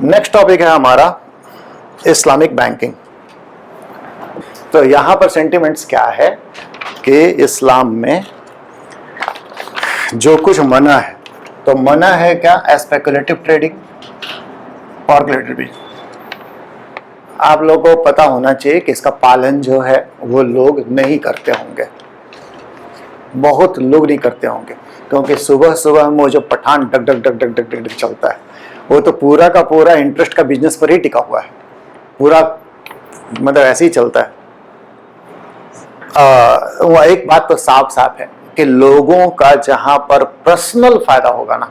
Next topic है हमारा Islamic banking. तो यहां पर सेंटिमेंट्स क्या है कि इस्लाम में जो कुछ मना है, तो मना है क्या? Speculative trading, speculative trading. आप लोगों को पता होना चाहिए कि इसका पालन जो है वो लोग नहीं करते होंगे, बहुत लोग नहीं करते होंगे, क्योंकि सुबह सुबह में वो जो Pathan duck duck duck duck duck duck चलता है वो तो पूरा का पूरा इंटरेस्ट का बिजनेस पर ही टिका हुआ है, पूरा मतलब ऐसे ही चलता है। वो एक बात तो साफ साफ है कि लोगों का जहां पर पर्सनल फायदा होगा ना,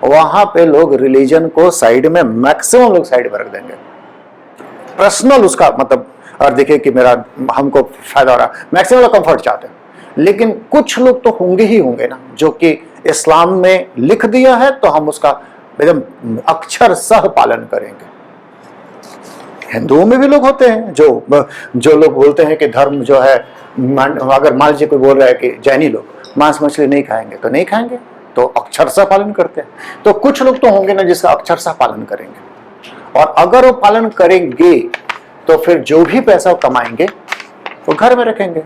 वहां पे लोग रिलीजन को साइड में, मैक्सिमम लोग साइड में रख देंगे। पर्सनल उसका मतलब, और देखिए कि मेरा हमको फायदा हो रहा, मैक्सिमम लोग कंफर्ट चाहते हैं, लेकिन कुछ लोग तो होंगे ही होंगे ना जो कि इस्लाम में लिख दिया है तो हम उसका एकदम अक्षर सह पालन करेंगे। हिंदुओं में भी लोग होते हैं जो लोग बोलते हैं कि धर्म जो है, अगर मान लीजिए कोई बोल रहा है कि जैनी लोग मांस मछली नहीं खाएंगे तो नहीं खाएंगे, तो अक्षरशः पालन करते हैं। तो कुछ लोग तो होंगे ना जिसका अक्षरशः पालन करेंगे, और अगर वो पालन करेंगे तो फिर जो भी पैसा कमाएंगे वो घर में रखेंगे,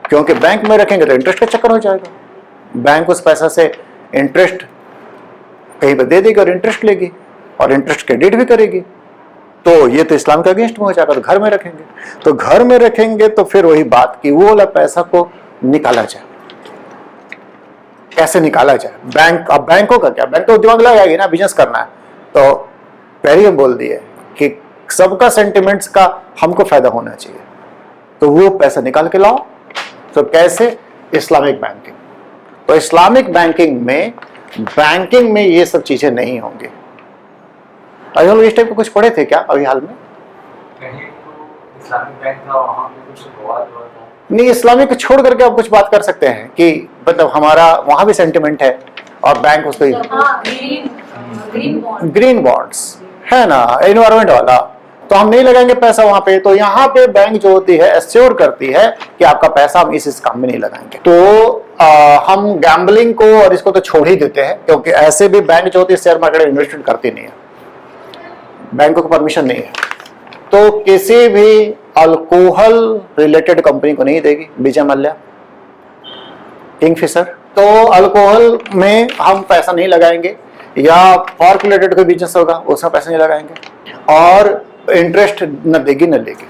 क्योंकि बैंक में रखेंगे तो इंटरेस्ट का चक्कर हो जाएगा। बैंक उस पैसा से इंटरेस्ट कहीं पर दे देगी और इंटरेस्ट लेगी और इंटरेस्ट क्रेडिट भी करेगी, तो ये तो इस्लाम के अगेंस्ट में हो जाएगा। तो घर में रखेंगे, तो घर में रखेंगे तो फिर वही बात कि वो वाला पैसा को निकाला जाए, कैसे निकाला जाए। बैंक, अब बैंकों का क्या, बैंक तो दिमाग लगाएगी ना, बिजनेस करना है, तो पहले बोल दिए कि सबका सेंटिमेंट्स का हमको फायदा होना चाहिए, तो वो पैसा निकाल के लाओ। तो कैसे? Islamic banking. तो इस्लामिक बैंकिंग में ये सब चीजें नहीं होंगी। अभी हम इस टाइप को कुछ पढ़े थे क्या अभी हाल में? इस्लामिक बैंक था, वहाँ पे कुछ हुआ था। नहीं, इस्लामिक को छोड़ करके आप कुछ बात कर सकते हैं कि मतलब हमारा वहां भी सेंटिमेंट है और बैंक उसको ग्रीन बॉन्ड्स है ना, एनवायरमेंट वाला, तो हम नहीं लगाएंगे पैसा वहां पे। तो यहाँ पे बैंक जो होती है एश्योर करती है कि आपका पैसा हम इस काम में नहीं लगाएंगे। तो हम गैम्बलिंग को और इसको तो छोड़ ही देते हैं, क्योंकि ऐसे भी बैंक जो होती है शेयर मार्केट में इन्वेस्टमेंट करती नहीं है, बैंकों को परमिशन नहीं है। तो किसी भी अल्कोहल रिलेटेड कंपनी को नहीं देगी, विजय मल्ल्या, किंगफिशर। तो अल्कोहल में हम पैसा नहीं लगाएंगे, या फॉर्क रिलेटेड कोई बिजनेस होगा उसमें पैसा नहीं लगाएंगे, और इंटरेस्ट न देगी न लेगी।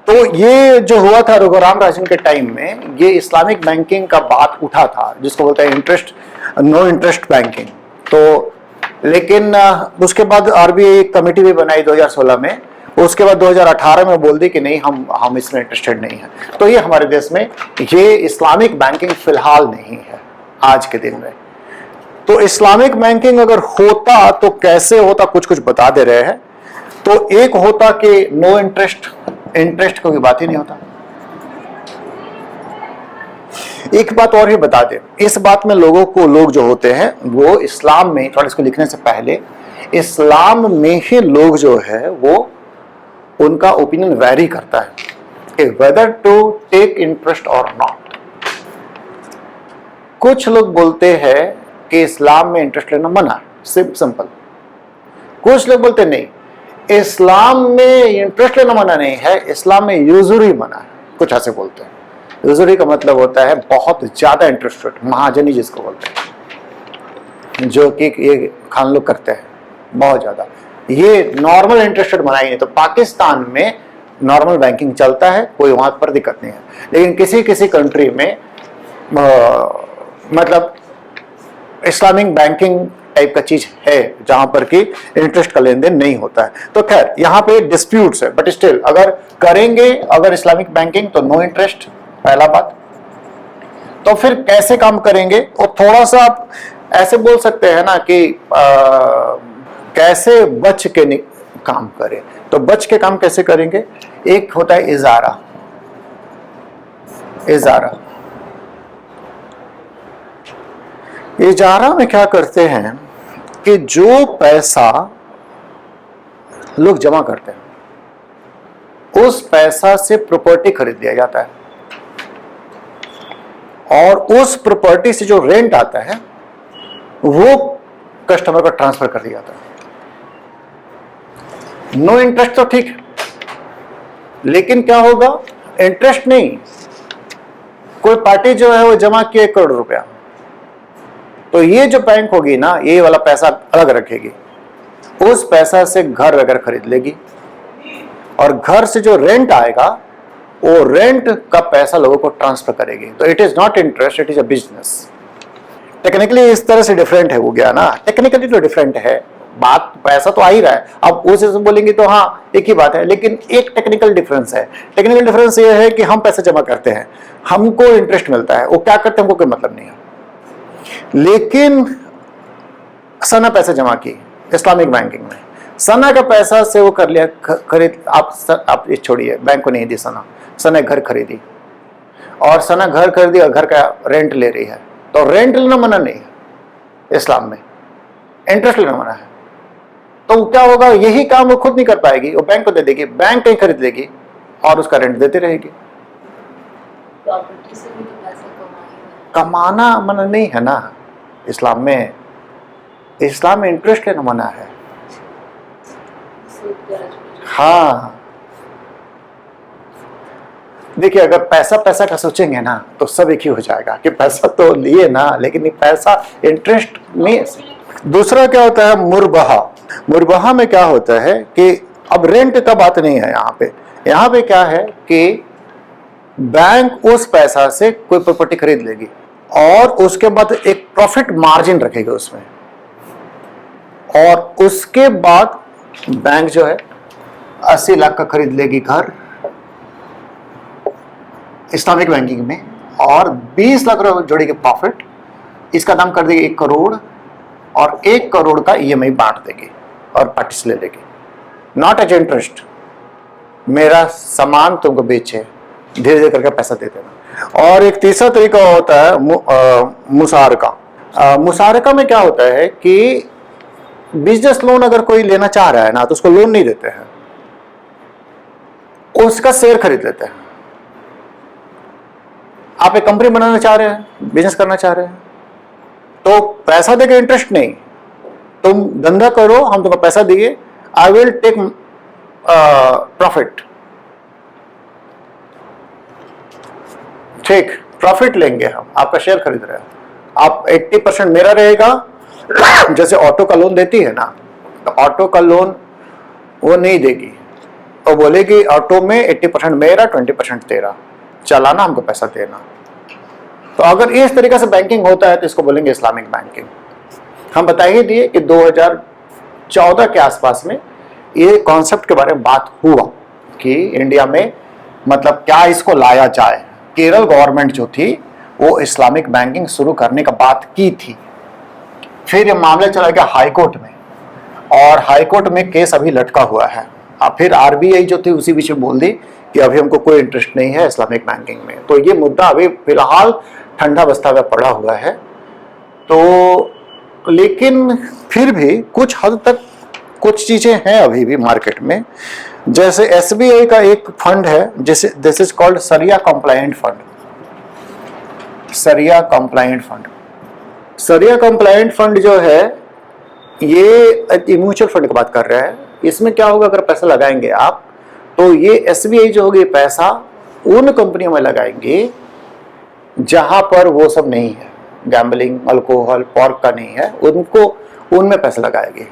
तो ये जो हुआ था रघुराम राजन के टाइम में, ये इस्लामिक बैंकिंग का बात उठा था, जिसको बोलते हैं नो इंटरेस्ट बैंकिंग। तो लेकिन उसके बाद आरबीआई एक कमेटी भी बनाई 2016 में, उसके बाद 2018 में बोल दी कि नहीं, हम इसमें इंटरेस्टेड नहीं है। तो ये हमारे देश में ये इस्लामिक बैंकिंग फिलहाल नहीं है आज के दिन में। तो इस्लामिक बैंकिंग अगर होता तो कैसे होता, कुछ कुछ बता दे रहे हैं। तो एक होता कि नो इंटरेस्ट कोई बात ही नहीं होता। एक बात और भी बता दें, इस बात में लोग जो होते हैं वो इस्लाम में, थोड़ा इसको लिखने से पहले, इस्लाम में ही लोग जो है वो उनका ओपिनियन वेरी करता है कि वेदर टू टेक इंटरेस्ट और नॉट। कुछ लोग बोलते हैं कि इस्लाम में इंटरेस्ट लेना मना है, सिंपल। कुछ लोग बोलते नहीं, इस्लाम में इंटरेस्ट लेना मना नहीं है, इस्लाम में यूजुरी मना है, कुछ ऐसे बोलते हैं। यूजुरी का मतलब होता है बहुत ज्यादा इंटरेस्ट रेट, महाजनी जिसको बोलते हैं, जो कि ये खान लोग करते हैं बहुत ज्यादा। ये नॉर्मल इंटरेस्ट रेट मना ही नहीं। तो पाकिस्तान में नॉर्मल बैंकिंग चलता है, कोई वहां पर दिक्कत नहीं है, लेकिन किसी किसी कंट्री में मतलब इस्लामिक बैंकिंग टाइप का चीज है जहां पर कि इंटरेस्ट का लेन देन नहीं होता है। तो खैर यहाँ पे डिस्प्यूट्स है, बट स्टिल अगर करेंगे अगर इस्लामिक बैंकिंग तो नो इंटरेस्ट, पहला बात। तो फिर कैसे काम करेंगे, और थोड़ा सा आप ऐसे बोल सकते हैं ना कि कैसे बच के काम करें। तो बच के काम कैसे करेंगे? एक होता है इजारा। इजारा में क्या करते हैं कि जो पैसा लोग जमा करते हैं उस पैसा से प्रॉपर्टी खरीद लिया जाता है, और उस प्रॉपर्टी से जो रेंट आता है वो कस्टमर को ट्रांसफर कर दिया जाता है। नो इंटरेस्ट तो ठीक है, लेकिन क्या होगा, इंटरेस्ट नहीं, कोई पार्टी जो है वो जमा किए 1 करोड़ रुपया, तो ये जो बैंक होगी ना, ये वाला पैसा अलग रखेगी, उस पैसा से घर वगैरह खरीद लेगी, और घर से जो रेंट आएगा वो रेंट का पैसा लोगों को ट्रांसफर करेगी। तो it is not interest, it is a business. Technically इस तरह से डिफरेंट है, हो गया ना, टेक्निकली तो डिफरेंट है, बात पैसा तो आ ही रहा है, अब उस से बोलेंगे तो हाँ एक ही बात है, लेकिन एक टेक्निकल डिफरेंस है। टेक्निकल डिफरेंस ये है कि हम पैसे जमा करते हैं, हमको इंटरेस्ट मिलता है, वो क्या करते हैं हमको कोई मतलब नहीं है। लेकिन सना पैसे जमा की इस्लामिक बैंकिंग में, सना का पैसा से वो कर लिया खरीद, आप ये छोड़िए, बैंक को नहीं दी सना, सना घर खरीदी, और सना घर खरीदी और घर का रेंट ले रही है, तो रेंट लेना मना नहीं है इस्लाम में, इंटरेस्ट लेना मना है। तो क्या होगा, यही काम वो खुद नहीं कर पाएगी, वो बैंक को दे देगी, बैंक कहीं खरीद लेगी और उसका रेंट देती रहेगी। प्रॉपर्टी से भी तो पैसा कमाएगा। कमाना मना नहीं है ना इस्लाम में, इस्लाम में इंटरेस्ट लेना मना है। सूद ब्याज पे। हाँ, देखिए अगर पैसा पैसा का सोचेंगे ना तो सब एक ही हो जाएगा कि पैसा तो लिए ना, लेकिन ये पैसा इंटरेस्ट नहीं। दूसरा क्या होता है, मुरबहा। मुरबहा में क्या होता है कि अब रेंट का बात नहीं है यहाँ पे क्या है कि बैंक उस पैसा से कोई प्रॉपर्टी खरीद लेगी और उसके बाद एक प्रॉफिट मार्जिन रखेगी उसमें, और उसके बाद बैंक जो है 80 लाख का खरीद लेगी घर इस्लामिक बैंकिंग में, और 20 लाख रुपए जोड़ेगी प्रॉफिट, इसका दाम कर देगी 1 करोड़, और 1 करोड़ का EMI बांट देगी और पार्टी से ले लेगी, नॉट एज इंटरेस्ट, मेरा सामान तुमको बेचे, धीरे धीरे करके पैसा दे देना। और एक तीसरा तरीका होता है मुसारका। मुसारका में क्या होता है कि बिजनेस लोन अगर कोई लेना चाह रहा है ना, तो उसको लोन नहीं देते हैं, उसका शेयर खरीद लेते हैं। आप एक कंपनी बनाना चाह रहे हैं, बिजनेस करना चाह रहे हैं, तो पैसा देके इंटरेस्ट नहीं, तुम धंधा करो, हम तुमको पैसा दिए, आई विल टेक प्रॉफिट, ठीक, प्रॉफिट लेंगे हम, आपका शेयर खरीद रहे हैं, आप 80% मेरा रहेगा। जैसे ऑटो का लोन देती है ना, तो ऑटो का लोन वो नहीं देगी, तो बोलेगी ऑटो में 80% मेरा, 20% तेरा, चलाना, हमको पैसा देना। तो अगर इस तरीके से बैंकिंग होता है तो इसको बोलेंगे इस्लामिक बैंकिंग। हम बता ही दिए कि 2014 के आसपास में ये कॉन्सेप्ट के बारे में बात हुआ कि इंडिया में मतलब क्या इसको लाया जाए। केरल गवर्नमेंट जो थी वो इस्लामिक बैंकिंग शुरू करने का बात की थी, फिर ये मामला चला गया हाई कोर्ट में, और हाई कोर्ट में केस अभी लटका हुआ है। अब फिर RBI जो थी उसी विषय बोल दी कि अभी हमको कोई इंटरेस्ट नहीं है इस्लामिक बैंकिंग में, तो ये मुद्दा अभी फिलहाल ठंडा अवस्था में पड़ा हुआ है। तो लेकिन फिर भी कुछ हद तक कुछ चीजें हैं अभी भी मार्केट में, जैसे SBI का एक फंड है जैसे दिस इज कॉल्ड सरिया कंप्लायंट फंड। सरिया कंप्लायंट फंड, सरिया कंप्लायंट फंड जो है ये म्यूचुअल फंड की बात कर रहे हैं। इसमें क्या होगा, अगर पैसा लगाएंगे आप, तो ये SBI जो होगी पैसा उन कंपनियों में लगाएंगे जहां पर वो सब नहीं है, गैम्बलिंग, अल्कोहल, पॉर्क का नहीं है, उनको उनमें पैसा लगाएंगे,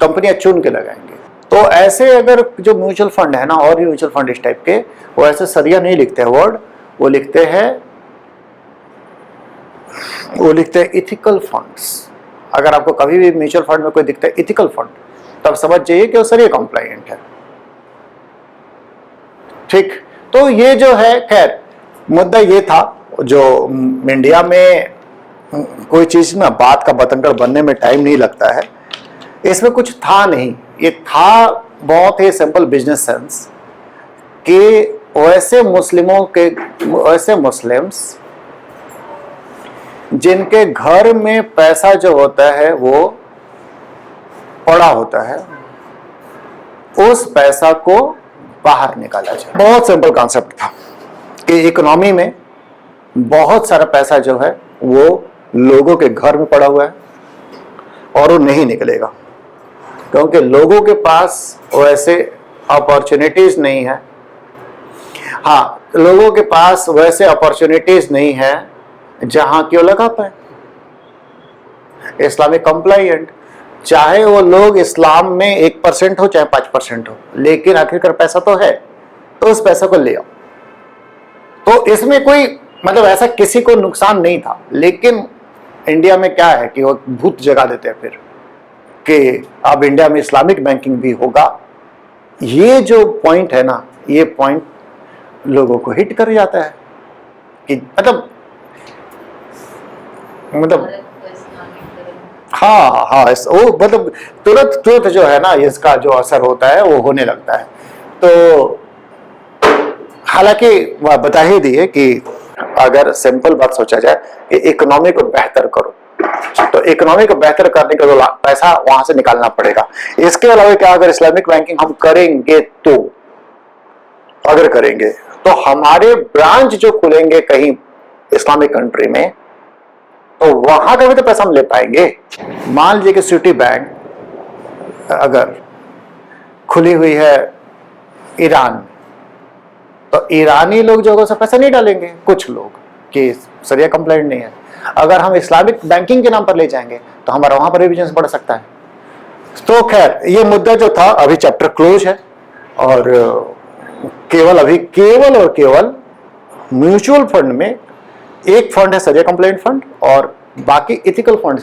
कंपनियां चुन के लगाएंगे। तो ऐसे अगर जो म्यूचुअल फंड है ना, और भी म्यूचुअल फंड इस टाइप के, वो ऐसे सरिया नहीं लिखते हैं वर्ड, वो लिखते हैं इथिकल फंड्स। अगर आपको कभी भी म्यूचुअल फंड में कोई दिखता है इथिकल फंड, तब समझ जाइए कि वो सरिया कंप्लायंट है, ठीक। तो ये जो है, खैर मुद्दा ये था, जो इंडिया में कोई चीज ना बात का बतंगड़ बनने में टाइम नहीं लगता है, इसमें कुछ था नहीं, ये था बहुत ही सिंपल बिजनेस सेंस कि वैसे मुस्लिम्स जिनके घर में पैसा जो होता है वो पड़ा होता है, उस पैसा को बाहर निकाला जाए। बहुत सिंपल कॉन्सेप्ट था कि इकोनॉमी में बहुत सारा पैसा जो है वो लोगों के घर में पड़ा हुआ है और वो नहीं निकलेगा। क्योंकि लोगों के पास वैसे अपॉर्चुनिटीज नहीं है। हाँ, लोगों के पास वैसे अपॉर्चुनिटीज नहीं है जहां क्यों लगा पाए इस्लामिक कंप्लाइंट। चाहे वो लोग इस्लाम में 1% हो चाहे 5% हो, लेकिन आखिरकार पैसा तो है, तो उस पैसे को ले आओ। तो इसमें कोई मतलब ऐसा किसी को नुकसान नहीं था। लेकिन इंडिया में क्या है कि वो भूत जगा देते हैं फिर कि अब इंडिया में इस्लामिक बैंकिंग भी होगा। ये जो पॉइंट है ना, ये पॉइंट लोगों को हिट कर जाता है कि मतलब भारत को इस्लामिक धर्म हाँ हाँ, वो मतलब तुरंत तुरंत जो है ना, इसका जो असर होता है वो होने लगता है। तो हालांकि वह बता ही दिए कि अगर सिंपल बात सोचा जाए कि इकोनॉमी को बेहतर करो, तो इकोनॉमी को बेहतर करने के लिए पैसा वहां से निकालना पड़ेगा। इसके अलावा क्या, अगर इस्लामिक बैंकिंग हम करेंगे तो, अगर करेंगे तो हमारे ब्रांच जो खुलेंगे कहीं इस्लामिक कंट्री में, तो वहां का भी तो पैसा हम ले पाएंगे। मान लीजिए कि सिटी बैंक अगर खुली हुई है ईरान में, तो ईरानी लोग जो है पैसा नहीं डालेंगे, कुछ लोग कि शरिया कंप्लाइंट नहीं है। अगर हम इस्लामिक बैंकिंग के नाम पर ले जाएंगे तो हमारा वहां पर भी बिजनेस बढ़ सकता है। तो खैर, ये मुद्दा जो था अभी चैप्टर क्लोज है, और केवल और केवल म्यूचुअल फंड में एक फंड है शरिया कंप्लाइंट फंड, और बाकी इथिकल फंड